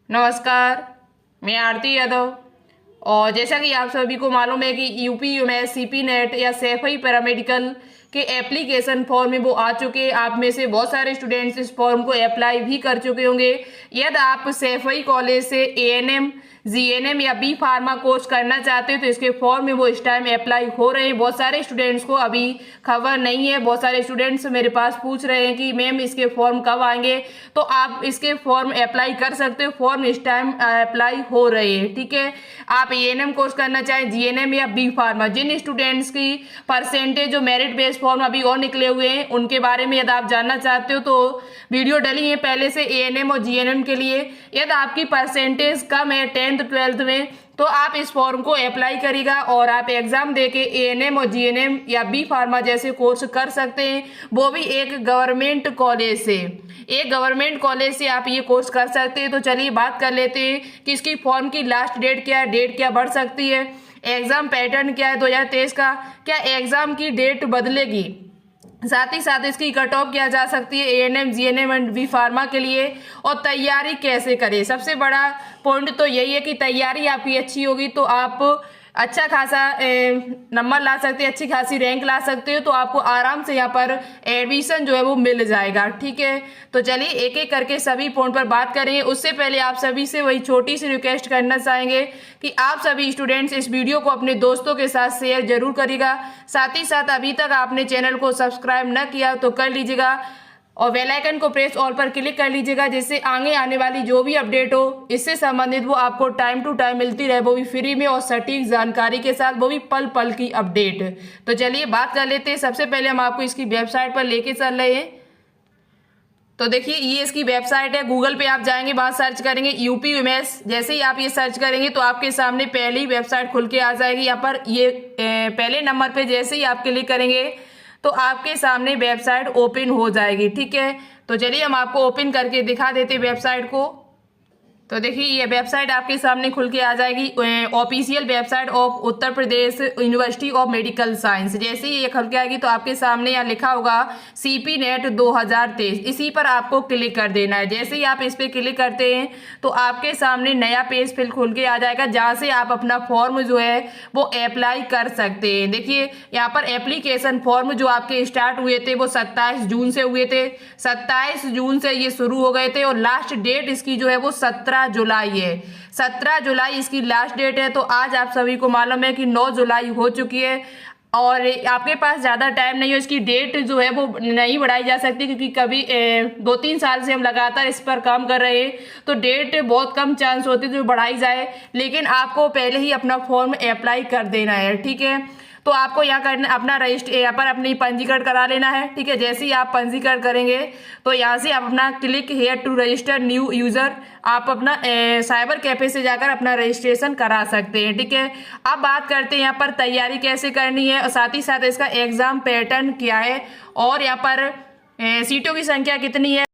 नमस्कार। मैं आरती यादव। और जैसा कि आप सभी को मालूम है कि यूपी में सीपी नेट या सैफई पैरामेडिकल के एप्लीकेशन फॉर्म में वो आ चुके हैं। आप में से बहुत सारे स्टूडेंट्स इस फॉर्म को अप्लाई भी कर चुके होंगे। यदि आप सैफई कॉलेज से एएनएम, जीएनएम या बी फार्मा कोर्स करना चाहते हो तो इसके फॉर्म में वो इस टाइम अप्लाई हो रहे हैं। बहुत सारे स्टूडेंट्स को अभी खबर नहीं है। बहुत सारे स्टूडेंट्स मेरे पास पूछ रहे हैं कि मैम इसके फॉर्म कब आएंगे, तो आप इसके फॉर्म अप्लाई कर सकते हो। फॉर्म इस टाइम अप्लाई हो रहे हैं, ठीक है। आप एएनएम कोर्स करना चाहें, जीएनएम या बी फार्मा, जिन स्टूडेंट्स की परसेंटेज जो मेरिट बेस्ड फॉर्म अभी और निकले हुए हैं उनके बारे में यदि आप जानना चाहते हो तो वीडियो डली है पहले से एएनएम और जीएनएम के लिए। यदि आपकी परसेंटेज कम है 10th 12th में तो आप इस फॉर्म को अप्लाई करिएगा और आप एग्जाम देके एएनएम और जीएनएम या बी फार्मा जैसे कोर्स कर सकते हैं, वो भी एक गवर्नमेंट कॉलेज से। एक गवर्नमेंट कॉलेज से आप ये कोर्स कर सकते हैं। तो चलिए बात कर लेते हैं कि इसकी फॉर्म की लास्ट डेट क्या है, डेट क्या बढ़ सकती है, एग्जाम पैटर्न क्या है 2023 का, क्या एग्जाम की डेट बदलेगी, साथ ही साथ इसकी कट ऑफ क्या जा सकती है ANM, GNM and B pharma के लिए, और तैयारी कैसे करें। सबसे बड़ा पॉइंट तो यही है कि तैयारी आपकी अच्छी होगी तो आप अच्छा खासा नंबर ला सकते हैं, अच्छी खासी रैंक ला सकते हो, तो आपको आराम से यहाँ पर एडमिशन जो है वो मिल जाएगा, ठीक है। तो चलिए एक एक करके सभी पॉइंट पर बात करेंगे। उससे पहले आप सभी से वही छोटी सी रिक्वेस्ट करना चाहेंगे कि आप सभी स्टूडेंट्स इस वीडियो को अपने दोस्तों के साथ शेयर जरूर करिएगा। साथ ही साथ अभी तक आपने चैनल को सब्सक्राइब न किया तो कर लीजिएगा और बेल आइकन को प्रेस ऑल पर क्लिक कर लीजिएगा, जिससे आगे आने वाली जो भी अपडेट हो इससे संबंधित वो आपको टाइम टू टाइम मिलती रहे, वो भी फ्री में और सटीक जानकारी के साथ, वो भी पल पल की अपडेट। तो चलिए बात कर लेते हैं। सबसे पहले हम आपको इसकी वेबसाइट पर लेके चल रहे हैं। तो देखिए ये इसकी वेबसाइट है। गूगल पे आप जाएंगे, वहां सर्च करेंगे यूपी यूमेस। जैसे ही आप ये सर्च करेंगे तो आपके सामने पहली वेबसाइट खुल के आ जाएगी। यहाँ पर ये पहले नंबर पे जैसे ही आप क्लिक करेंगे तो आपके सामने वेबसाइट ओपन हो जाएगी, ठीक है। तो चलिए हम आपको ओपन करके दिखा देते वेबसाइट को। तो देखिए ये वेबसाइट आपके सामने खुल के आ जाएगी, official website of Uttar Pradesh university of medical science. जैसे ही ये खुल के आएगी तो आपके सामने यहाँ लिखा होगा सीपी नेट 2023, इसी पर आपको क्लिक कर देना है। जैसे ही आप इस पर क्लिक करते हैं तो आपके सामने नया पेज फिर खुल के आ जाएगा, जहाँ से आप अपना फॉर्म जो है वो अप्लाई कर सकते हैं। देखिए यहाँ पर एप्लीकेशन फॉर्म जो आपके स्टार्ट हुए थे वो 27 जून से हुए थे। 27 जून से ये शुरू हो गए थे और लास्ट डेट इसकी जो है वो 17 जुलाई है। 17 जुलाई इसकी लास्ट डेट है। तो आज आप सभी को मालूम है कि 9 जुलाई हो चुकी है और आपके पास ज़्यादा टाइम नहीं है। इसकी डेट जो है वो नहीं बढ़ाई जा सकती, क्योंकि कभी 2-3 साल से हम लगातार इस पर काम कर रहे हैं, तो डेट बहुत कम चांस होती है जो बढ़ाई जाए। लेकिन आपको पहले ही अपना फॉर्म अप्लाई कर देना है, ठीक है। तो आपको यहाँ करना अपना रजिस्टर, यहाँ पर अपनी पंजीकरण करा लेना है, ठीक है। जैसे ही आप पंजीकरण करेंगे तो यहाँ से आप अपना click here to register new user, आप अपना साइबर कैफे से जाकर अपना रजिस्ट्रेशन करा सकते हैं, ठीक है। अब बात करते हैं यहाँ पर तैयारी कैसे करनी है और साथ ही साथ इसका एग्जाम पैटर्न क्या है और यहाँ पर सीटों की संख्या कितनी है।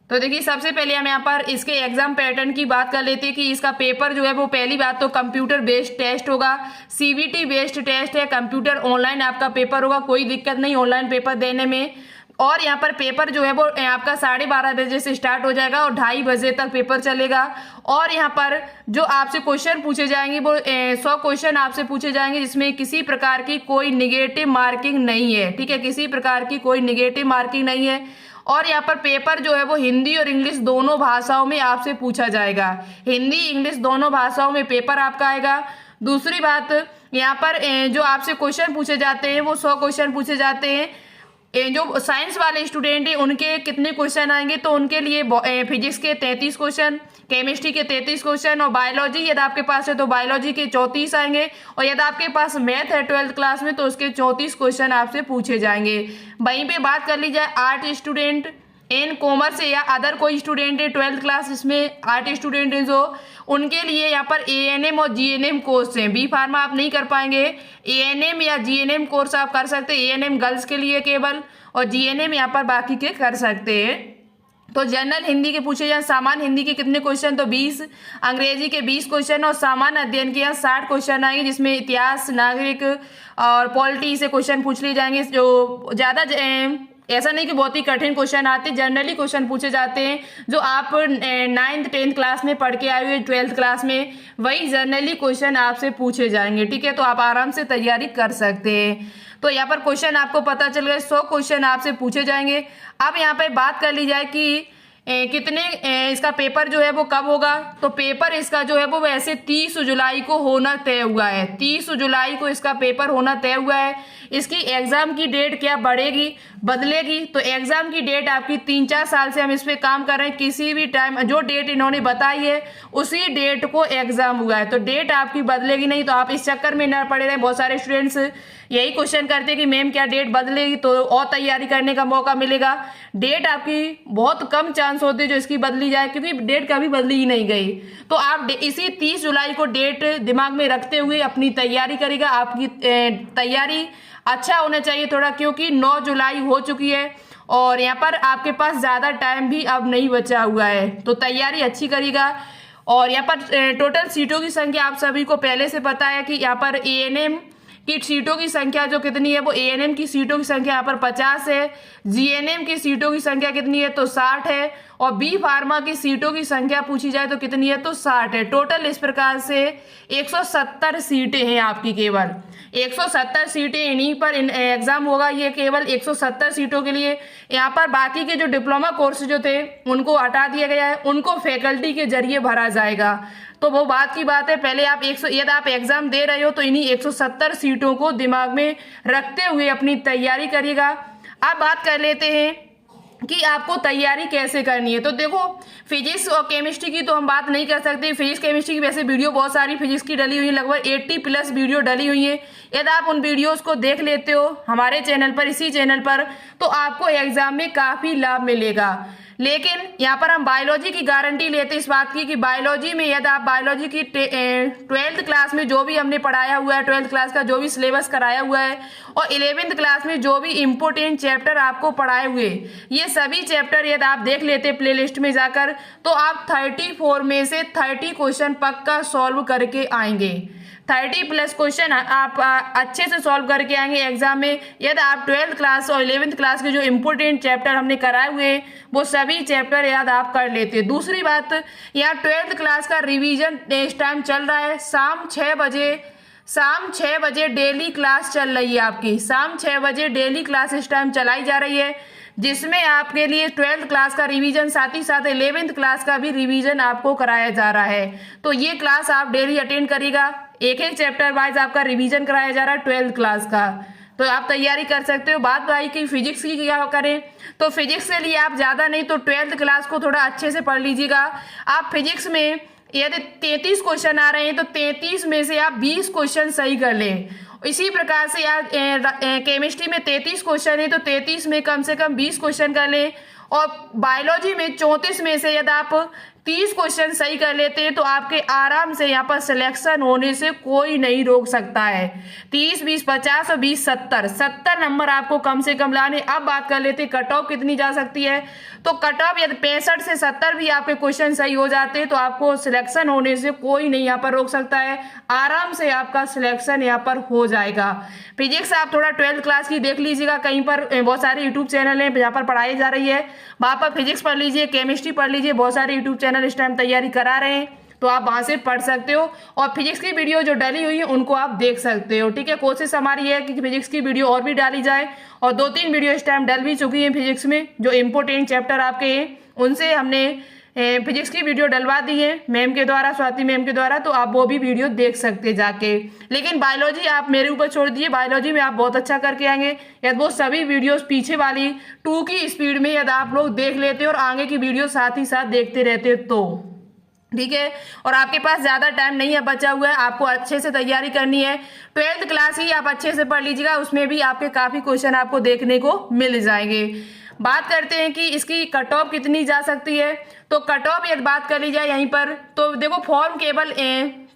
तो देखिए सबसे पहले हम यहाँ पर इसके एग्जाम पैटर्न की बात कर लेते हैं कि इसका पेपर जो है वो पहली बात तो कंप्यूटर बेस्ड टेस्ट होगा, सीबीटी बेस्ड टेस्ट है, कंप्यूटर ऑनलाइन आपका पेपर होगा, कोई दिक्कत नहीं ऑनलाइन पेपर देने में। और यहाँ पर पेपर जो है वो आपका 12:30 बजे से स्टार्ट हो जाएगा और 2:30 बजे तक पेपर चलेगा। और यहाँ पर जो आपसे क्वेश्चन पूछे जाएंगे वो 100 क्वेश्चन आपसे पूछे जाएंगे, जिसमें किसी प्रकार की कोई निगेटिव मार्किंग नहीं है, ठीक है। किसी प्रकार की कोई निगेटिव मार्किंग नहीं है। और यहाँ पर पेपर जो है वो हिंदी और इंग्लिश दोनों भाषाओं में आपसे पूछा जाएगा। हिंदी इंग्लिश दोनों भाषाओं में पेपर आपका आएगा। दूसरी बात यहाँ पर जो आपसे क्वेश्चन पूछे जाते हैं वो 100 क्वेश्चन पूछे जाते हैं। जो साइंस वाले स्टूडेंट हैं उनके कितने क्वेश्चन आएंगे, तो उनके लिए फिजिक्स के 33 क्वेश्चन, केमिस्ट्री के 33 क्वेश्चन और बायोलॉजी यदि आपके पास है तो बायोलॉजी के 34 आएंगे। और यदि आपके पास मैथ है 12th क्लास में तो उसके 34 क्वेश्चन आपसे पूछे जाएंगे। वहीं पे बात कर ली जाए आर्ट स्टूडेंट इन कॉमर्स या अदर कोई स्टूडेंट है 12th क्लास इसमें आर्ट स्टूडेंट है जो, उनके लिए यहाँ पर एएनएम और जीएनएम कोर्स हैं। बी फार्मा आप नहीं कर पाएंगे, एएनएम या जीएनएम कोर्स आप कर सकते हैं। एएनएम गर्ल्स के लिए केवल और जीएनएम यहाँ पर बाकी के कर सकते हैं। तो जनरल हिंदी के पूछे जाए, सामान्य हिंदी के कितने क्वेश्चन, तो 20, अंग्रेजी के 20 क्वेश्चन और सामान्य अध्ययन के यहाँ 60 क्वेश्चन आएंगे, जिसमें इतिहास, नागरिक और पॉलिटी से क्वेश्चन पूछ लिए जाएंगे। जो ज़्यादा ऐसा नहीं कि बहुत ही कठिन क्वेश्चन आते, जनरली क्वेश्चन पूछे जाते हैं जो आप 9th 10th क्लास में पढ़ के आए हुए, 12th क्लास में वही जनरली क्वेश्चन आपसे पूछे जाएंगे। ठीक है, तो आप आराम से तैयारी कर सकते हैं। तो यहाँ पर क्वेश्चन आपको पता चल गए, 100 क्वेश्चन आपसे पूछे जाएंगे। अब यहाँ पे बात कर ली जाए कि कितने इसका पेपर जो है वो कब होगा, तो पेपर इसका जो है वो वैसे 30 जुलाई को होना तय हुआ है। 30 जुलाई को इसका पेपर होना तय हुआ है। इसकी एग्जाम की डेट क्या बढ़ेगी बदलेगी, तो एग्जाम की डेट आपकी 3-4 साल से हम इस पे काम कर रहे हैं, किसी भी टाइम जो डेट इन्होंने बताई है उसी डेट को एग्जाम हुआ है, तो डेट आपकी बदलेगी नहीं। तो आप इस चक्कर में न पड़े रहे। बहुत सारे स्टूडेंट्स यही क्वेश्चन करते हैं कि मैम क्या डेट बदलेगी, तो और तैयारी करने का मौका मिलेगा। डेट आपकी बहुत कम चांस होते हैं जो इसकी बदली जाए, क्योंकि डेट कभी बदली ही नहीं गई। तो आप इसी 30 जुलाई को डेट दिमाग में रखते हुए अपनी तैयारी करेगा। आपकी तैयारी अच्छा होना चाहिए थोड़ा, क्योंकि 9 जुलाई हो चुकी है और यहाँ पर आपके पास ज़्यादा टाइम भी अब नहीं बचा हुआ है, तो तैयारी अच्छी करिएगा। और यहाँ पर टोटल सीटों की संख्या आप सभी को पहले से पता है कि यहाँ पर एएनएम की सीटों की संख्या जो कितनी है, वो एएनएम की सीटों की संख्या यहाँ पर 50 है, जीएनएम की सीटों की संख्या कितनी है, तो 60 है, और बी फार्मा की सीटों की संख्या पूछी जाए तो कितनी है, तो 60 है। टोटल इस प्रकार से 170 सीटें हैं आपकी, केवल 170 सीटें इन्हीं पर एग्जाम होगा। ये केवल 170 सीटों के लिए। यहाँ पर बाकी के जो डिप्लोमा कोर्स जो थे उनको हटा दिया गया है, उनको फैकल्टी के जरिए भरा जाएगा। तो वो बात की बात है, पहले आप यदि आप एग्जाम दे रहे हो तो इन्हीं 170 सीटों को दिमाग में रखते हुए अपनी तैयारी करिएगा। अब बात कर लेते हैं कि आपको तैयारी कैसे करनी है। तो देखो, फिजिक्स और केमिस्ट्री की तो हम बात नहीं कर सकते। फिजिक्स केमिस्ट्री की वैसे वीडियो बहुत सारी फिजिक्स की डली हुई है, लगभग 80+ वीडियो डली हुई है। यदि आप उन वीडियोस को देख लेते हो हमारे चैनल पर, इसी चैनल पर, तो आपको एग्जाम में काफ़ी लाभ मिलेगा। लेकिन यहाँ पर हम बायोलॉजी की गारंटी लेते इस बात की कि बायोलॉजी में यदि आप बायोलॉजी की 12th क्लास में जो भी हमने पढ़ाया हुआ है, 12th क्लास का जो भी सिलेबस कराया हुआ है, और 11th क्लास में जो भी इम्पोर्टेंट चैप्टर आपको पढ़ाए हुए, ये सभी चैप्टर यदि आप देख लेते प्लेलिस्ट में जाकर, तो आप 34 में से 30 क्वेश्चन पक्का सॉल्व करके आएंगे। 30+ क्वेश्चन आप अच्छे से सॉल्व करके आएंगे एग्जाम में, यदि आप 12th क्लास और 11th क्लास के जो इम्पोर्टेंट चैप्टर हमने कराए हुए हैं वो सभी चैप्टर याद आप कर लेते हैं। दूसरी बात, यहाँ 12th क्लास का रिवीजन इस टाइम चल रहा है। शाम 6 बजे डेली क्लास चल रही है आपकी। शाम 6 बजे डेली क्लास इस टाइम चलाई जा रही है, जिसमें आपके लिए 12th क्लास का रिवीजन, साथ ही साथ 11th क्लास का भी रिवीजन आपको कराया जा रहा है। तो ये क्लास आप डेली अटेंड करिएगा। एक चैप्टर वाइज आपका रिवीजन कराया जा रहा है 12th क्लास का, तो आप तैयारी कर सकते हो। बात भाई कि फिजिक्स की क्या करें, तो फिजिक्स के लिए आप ज़्यादा नहीं तो 12th क्लास को थोड़ा अच्छे से पढ़ लीजिएगा। आप फिजिक्स में यदि 33 क्वेश्चन आ रहे हैं तो 33 में से आप 20 क्वेश्चन सही कर लें। इसी प्रकार से यार केमिस्ट्री में 33 क्वेश्चन है तो 33 में कम से कम 20 क्वेश्चन कर लें, और बायोलॉजी में 34 में से यदि आप 30 क्वेश्चन सही कर लेते हैं तो आपके आराम से यहाँ पर सिलेक्शन होने से कोई नहीं रोक सकता है। 30, 20, 50 और 20, 70 नंबर आपको कम से कम लाने। अब बात कर लेते हैं कट ऑफ कितनी जा सकती है, तो कट ऑफ यदि 65 से 70 भी आपके क्वेश्चन सही हो जाते हैं तो आपको सिलेक्शन होने से कोई नहीं यहाँ पर रोक सकता है। आराम से आपका सिलेक्शन यहाँ पर हो जाएगा। फिजिक्स आप थोड़ा 12th क्लास की देख लीजिएगा, कहीं पर बहुत सारे यूट्यूब चैनल हैं जहाँ पर पढ़ाई जा रही है, वहाँ पर फिजिक्स पढ़ लीजिए, केमिस्ट्री पढ़ लीजिए। बहुत सारे यूट्यूब चैनल इस टाइम तैयारी करा रहे हैं, तो आप वहाँ से पढ़ सकते हो, और फिजिक्स की वीडियो जो डली हुई है उनको आप देख सकते हो। ठीक है, कोशिश हमारी है कि फिजिक्स की वीडियो और भी डाली जाए, और 2-3 वीडियो इस टाइम डल भी चुकी है फिजिक्स में। जो इम्पोर्टेंट चैप्टर आपके हैं उनसे हमने फिजिक्स की वीडियो डलवा दी है मैम के द्वारा, स्वाति मैम के द्वारा, तो आप वो भी वीडियो देख सकते हैं जाके। लेकिन बायोलॉजी आप मेरे ऊपर छोड़ दीजिए, बायोलॉजी में आप बहुत अच्छा करके आएंगे यदि वो सभी वीडियोस पीछे वाली 2 की स्पीड में यदि आप लोग देख लेते और आगे की वीडियो साथ ही साथ देखते रहते तो। ठीक है, और आपके पास ज़्यादा टाइम नहीं है बचा हुआ है, आपको अच्छे से तैयारी करनी है। 12th क्लास ही आप अच्छे से पढ़ लीजिएगा, उसमें भी आपके काफ़ी क्वेश्चन आपको देखने को मिल जाएंगे। बात करते हैं कि इसकी कट ऑफ कितनी जा सकती है, तो कट ऑफ यदि बात कर ली जाए यहीं पर, तो देखो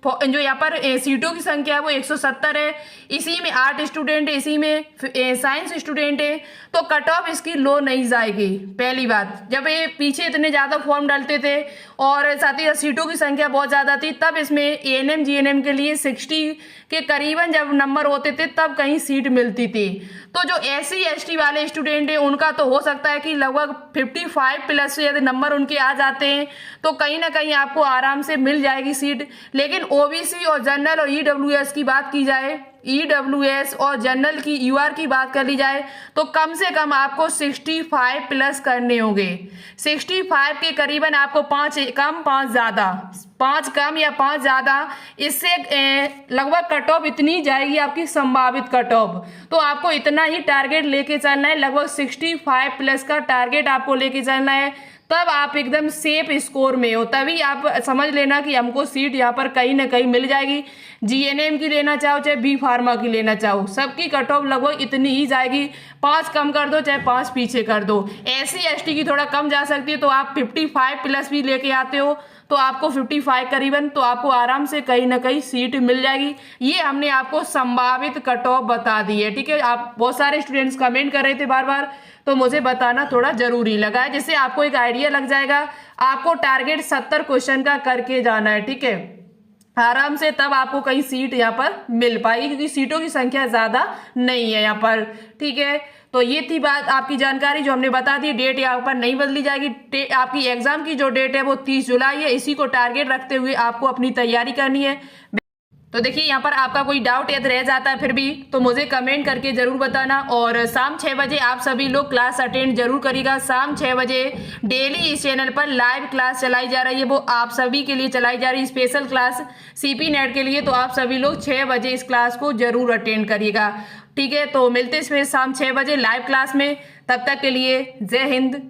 जो यहाँ पर सीटों की संख्या है वो 170 है, इसी में 8 स्टूडेंट है, इसी में साइंस स्टूडेंट है, तो कट ऑफ इसकी लो नहीं जाएगी। पहली बात, जब ये पीछे इतने ज़्यादा फॉर्म डालते थे और साथ ही सीटों की संख्या बहुत ज़्यादा थी, तब इसमें एएनएम जीएनएम के लिए 60 के करीबन जब नंबर होते थे तब कहीं सीट मिलती थी। तो जो एससी एसटी वाले स्टूडेंट हैं उनका तो हो सकता है कि लगभग 55 प्लस यदि नंबर उनके आ जाते हैं तो कहीं ना कहीं आपको आराम से मिल जाएगी सीट। लेकिन ओबीसी और जनरल और ईडब्ल्यूएस की बात की जाए, ईडब्ल्यूएस और जनरल की यूआर की बात कर ली जाए तो कम से कम आपको 65 प्लस करने होंगे। 65 के करीबन आपको 5 कम 5 ज़्यादा, 5 कम या 5 ज़्यादा, इससे लगभग कट ऑफ इतनी जाएगी आपकी संभावित कट ऑफ। तो आपको इतना ही टारगेट लेके चलना है, लगभग 65 प्लस का टारगेट आपको लेके चलना है, तब आप एकदम सेफ स्कोर में हो, तभी आप समझ लेना कि हमको सीट यहाँ पर कहीं ना कहीं मिल जाएगी। जीएनएम की लेना चाहो चाहे बी फार्मा की लेना चाहो, सबकी कट ऑफ लगभग इतनी ही जाएगी। 5 कम कर दो चाहे 5 पीछे कर दो। एससी एसटी की थोड़ा कम जा सकती है, तो आप 55 प्लस भी लेके आते हो तो आपको 55 करीबन, तो आपको आराम से कहीं ना कहीं सीट मिल जाएगी। ये हमने आपको संभावित कट ऑफ बता दी है, ठीक है। आप बहुत सारे स्टूडेंट्स कमेंट कर रहे थे बार बार, तो मुझे बताना थोड़ा जरूरी लगा है, जिससे आपको एक आइडिया लग जाएगा। आपको टारगेट 70 क्वेश्चन का करके जाना है, ठीक है, आराम से, तब आपको कहीं सीट यहाँ पर मिल पाएगी, क्योंकि सीटों की संख्या ज्यादा नहीं है यहाँ पर, ठीक है। तो ये थी बात आपकी जानकारी जो हमने बता दी। डेट यहाँ पर नहीं बदली जाएगी। आपकी एग्जाम की जो डेट है वो 30 जुलाई है। इसी को टारगेट रखते हुए आपको अपनी तैयारी करनी है। तो देखिए यहाँ पर आपका कोई डाउट यदि रह जाता है फिर भी, तो मुझे कमेंट करके जरूर बताना। और शाम 6 बजे आप सभी लोग क्लास अटेंड जरूर करिएगा। शाम 6 बजे डेली इस चैनल पर लाइव क्लास चलाई जा रही है, वो आप सभी के लिए चलाई जा रही है, स्पेशल क्लास सीपी नेट के लिए। तो आप सभी लोग 6 बजे इस क्लास को जरूर अटेंड करिएगा, ठीक है। तो मिलते हैं फिर शाम 6 बजे लाइव क्लास में। तब तक के लिए जय हिंद।